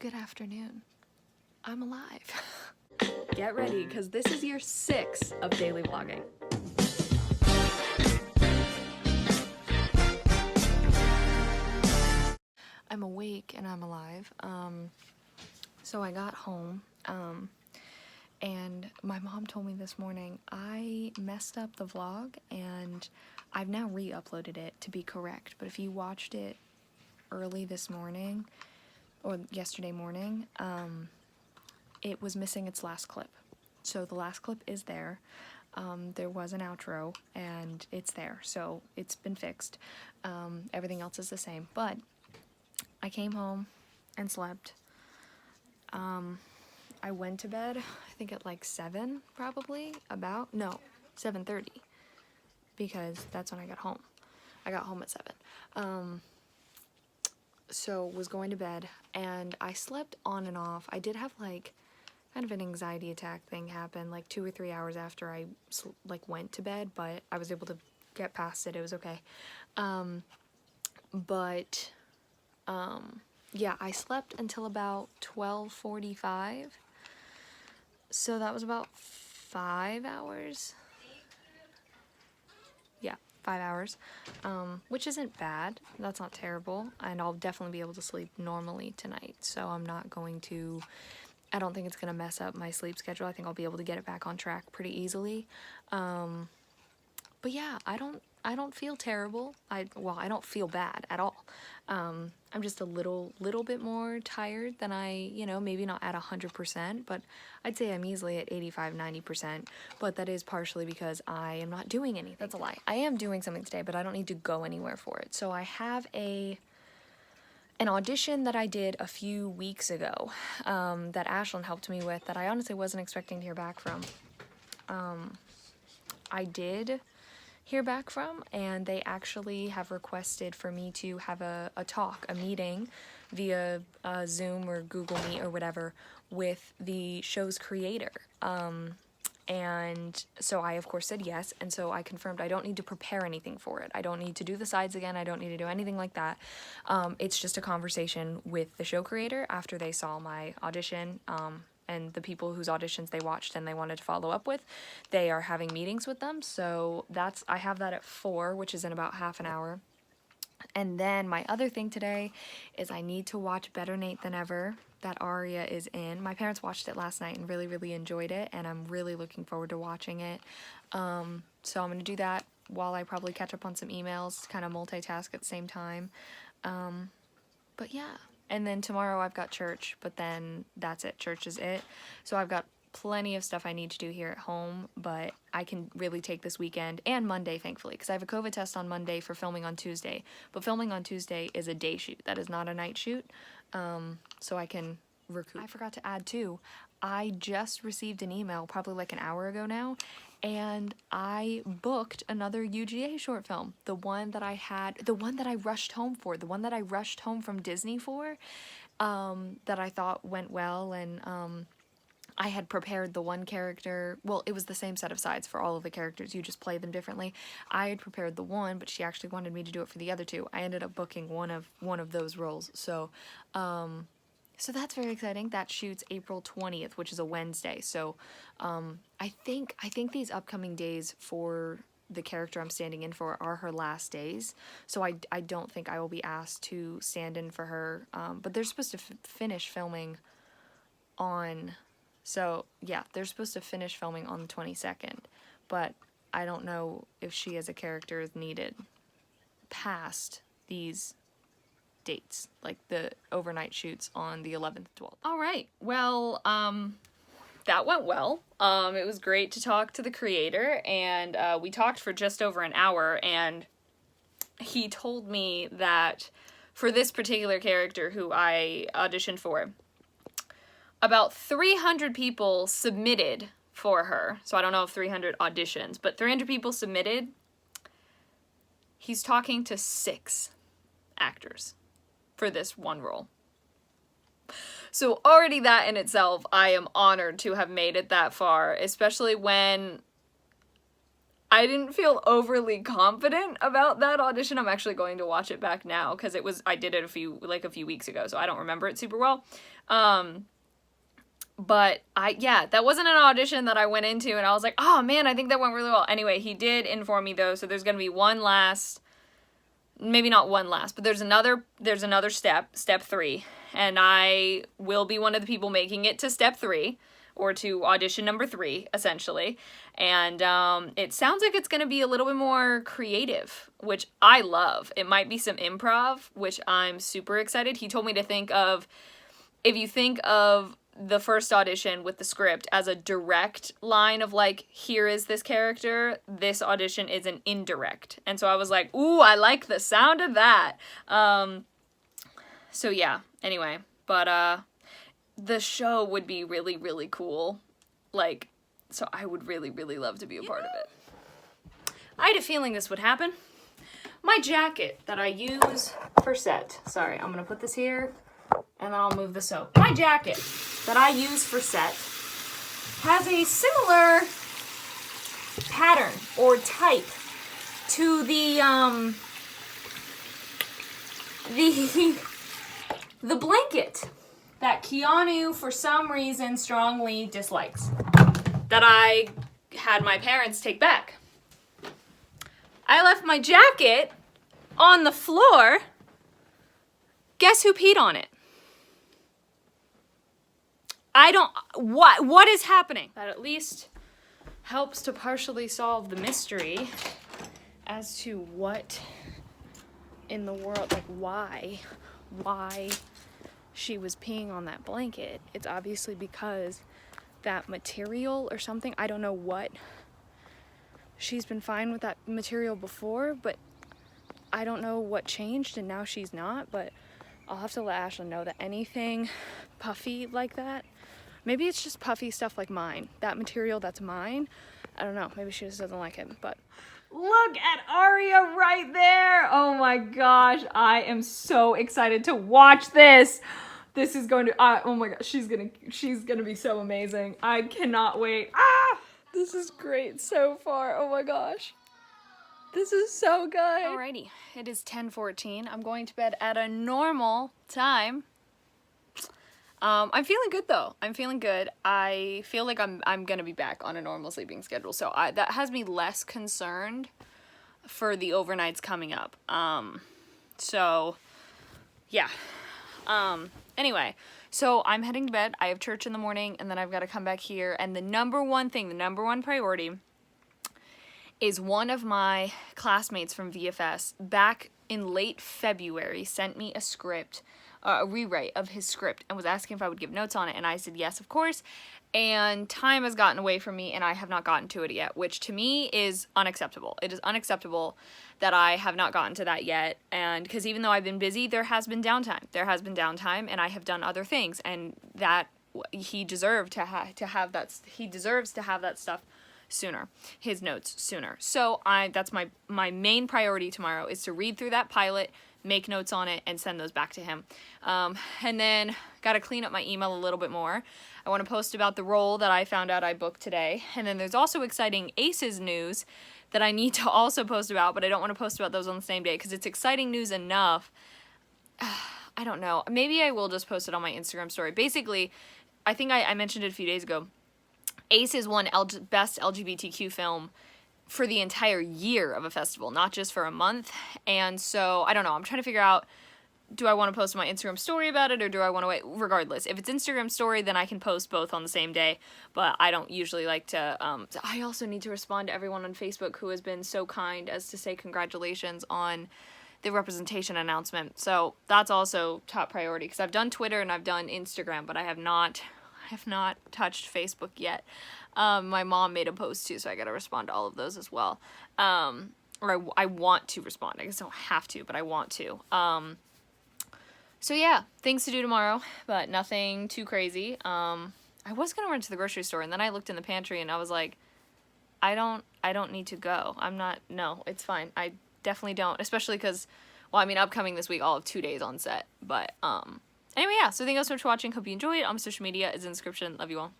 Good afternoon. I'm alive. Get ready, because this is year 6 of daily vlogging. I'm awake and I'm alive. So I got home, and my mom told me this morning I messed up the vlog, and I've now re-uploaded it to be correct. But if you watched it early this morning, or yesterday morning, it was missing its last clip. So the last clip is there. There was an outro, and it's there, so it's been fixed. Everything else is the same, but I came home and slept. I went to bed, I think at like 7, probably, no, 7:30, because that's when I got home. I got home at 7. So was going to bed, and I slept on and off. I did have like kind of an anxiety attack thing happen like 2 or 3 hours after I went to bed, but I was able to get past it. It was okay. Yeah, I slept until about 12:45. So that was about 5 hours. Yeah, 5 hours, which isn't bad. That's not terrible, and I'll definitely be able to sleep normally tonight, so I don't think it's gonna mess up my sleep schedule. I think I'll be able to get it back on track pretty easily. But yeah, I don't feel terrible. I don't feel bad at all. I'm just a little bit more tired than maybe not at 100%, but I'd say I'm easily at 85-90%, but that is partially because I am not doing anything. That's a lie. I am doing something today, but I don't need to go anywhere for it. So I have an audition that I did a few weeks ago, that Ashlyn helped me with, that I honestly wasn't expecting to hear back from. I did hear back from, and they actually have requested for me to have a meeting via Zoom or Google Meet or whatever with the show's creator. And so I of course said yes, and so I confirmed I don't need to prepare anything for it. I don't need to do the sides again. I don't need to do anything like that. It's just a conversation with the show creator after they saw my audition, and the people whose auditions they watched and they wanted to follow up with. They are having meetings with them, so I have that at 4, which is in about half an hour. And then my other thing today is I need to watch Better Nate Than Ever, that Aria is in. My parents watched it last night and really enjoyed it, and I'm really looking forward to watching it. So I'm going to do that while I probably catch up on some emails, kind of multitask at the same time. But yeah. And then tomorrow I've got church, but then that's it. Church is it. So I've got plenty of stuff I need to do here at home, but I can really take this weekend and Monday, thankfully, because I have a COVID test on Monday for filming on Tuesday. But filming on Tuesday is a day shoot. That is not a night shoot. So I can recoup. I forgot to add too, I just received an email probably like an hour ago now, and I booked another UGA short film. The one that I rushed home for, the one that I rushed home from Disney for, that I thought went well, and I had prepared the one character. Well, it was the same set of sides for all of the characters. You just play them differently. I had prepared the one, but she actually wanted me to do it for the other two. I ended up booking one of those roles. So, so that's very exciting. That shoots April 20th, which is a Wednesday. So, I think these upcoming days for the character I'm standing in for are her last days. So I don't think I will be asked to stand in for her. But they're supposed to finish filming on. So, yeah, they're supposed to finish filming on the 22nd, but I don't know if she as a character is needed past these dates, like the overnight shoots on the 11th, 12th. All right, well, that went well. It was great to talk to the creator, and we talked for just over an hour, and he told me that for this particular character who I auditioned for, about 300 people submitted for her. So I don't know if 300 auditions, but 300 people submitted. He's talking to 6 actors for this one role. So already that in itself, I am honored to have made it that far, especially when I didn't feel overly confident about that audition. I'm actually going to watch it back now because I did it a few weeks ago, so I don't remember it super well. But that wasn't an audition that I went into and I was like, oh man, I think that went really well. Anyway, he did inform me though, so there's gonna be maybe not one last, but there's another step 3, and I will be one of the people making it to step 3, or to audition number 3, essentially. And it sounds like it's gonna be a little bit more creative, which I love. It might be some improv, which I'm super excited. He told me to if you think of the first audition with the script as a direct line of like, here is this character, this audition is an indirect. And so I was like, ooh, I like the sound of that. So yeah, anyway, but the show would be really, really cool. Like, so I would really, really love to be a part of it. I had a feeling this would happen. My jacket that I use for set. Sorry, I'm gonna put this here. And then I'll move the soap. My jacket that I use for set has a similar pattern or type to the blanket that Keanu, for some reason, strongly dislikes, that I had my parents take back. I left my jacket on the floor. Guess who peed on it? What is happening? That at least helps to partially solve the mystery as to what in the world, like why she was peeing on that blanket. It's obviously because that material or something. I don't know what. She's been fine with that material before, but I don't know what changed and now she's not, but I'll have to let Ashlyn know that anything puffy like that, maybe it's just puffy stuff like mine. That material, that's mine. I don't know. Maybe she just doesn't like it, but look at Aria right there. Oh my gosh. I am so excited to watch this. This is going to, oh my gosh, she's gonna be so amazing. I cannot wait. This is great so far. Oh my gosh. This is so good. Alrighty, it is 10:14. I'm going to bed at a normal time. I'm feeling good though. I'm feeling good. I feel like I'm gonna be back on a normal sleeping schedule, so that has me less concerned for the overnights coming up. So yeah. Anyway, so I'm heading to bed. I have church in the morning, and then I've got to come back here. And the number one priority is one of my classmates from VFS back in late February sent me a script, a rewrite of his script, and was asking if I would give notes on it, and I said yes, of course. And time has gotten away from me, and I have not gotten to it yet, which to me is unacceptable. It is unacceptable that I have not gotten to that yet, and because even though I've been busy, there has been downtime. There has been downtime, and I have done other things, and that he deserved to have that. He deserves to have that stuff sooner, his notes sooner. So that's my main priority tomorrow, is to read through that pilot, make notes on it, and send those back to him. And then got to clean up my email a little bit more. I want to post about the role that I found out I booked today. And then there's also exciting Aces news that I need to also post about, but I don't want to post about those on the same day because it's exciting news enough. I don't know. Maybe I will just post it on my Instagram story. Basically, I think I mentioned it a few days ago. Aces won Best LGBTQ Film for the entire year of a festival, not just for a month. And so, I don't know. I'm trying to figure out, do I want to post my Instagram story about it, or do I want to wait? Regardless, if it's Instagram story, then I can post both on the same day, but I don't usually like to, I also need to respond to everyone on Facebook who has been so kind as to say congratulations on the representation announcement. So that's also top priority, because I've done Twitter and I've done Instagram, but I have not touched Facebook yet. My mom made a post too, so I gotta respond to all of those as well. Or I want to respond. I guess I don't have to, but I want to. So yeah, things to do tomorrow, but nothing too crazy. I was gonna run to the grocery store, and then I looked in the pantry and I was like, I don't need to go. No, it's fine. I definitely don't, especially because, well, I mean, upcoming this week, I'll have 2 days on set, but, anyway, yeah, so thank you guys so much for watching. Hope you enjoyed. On social media is in the description. Love you all.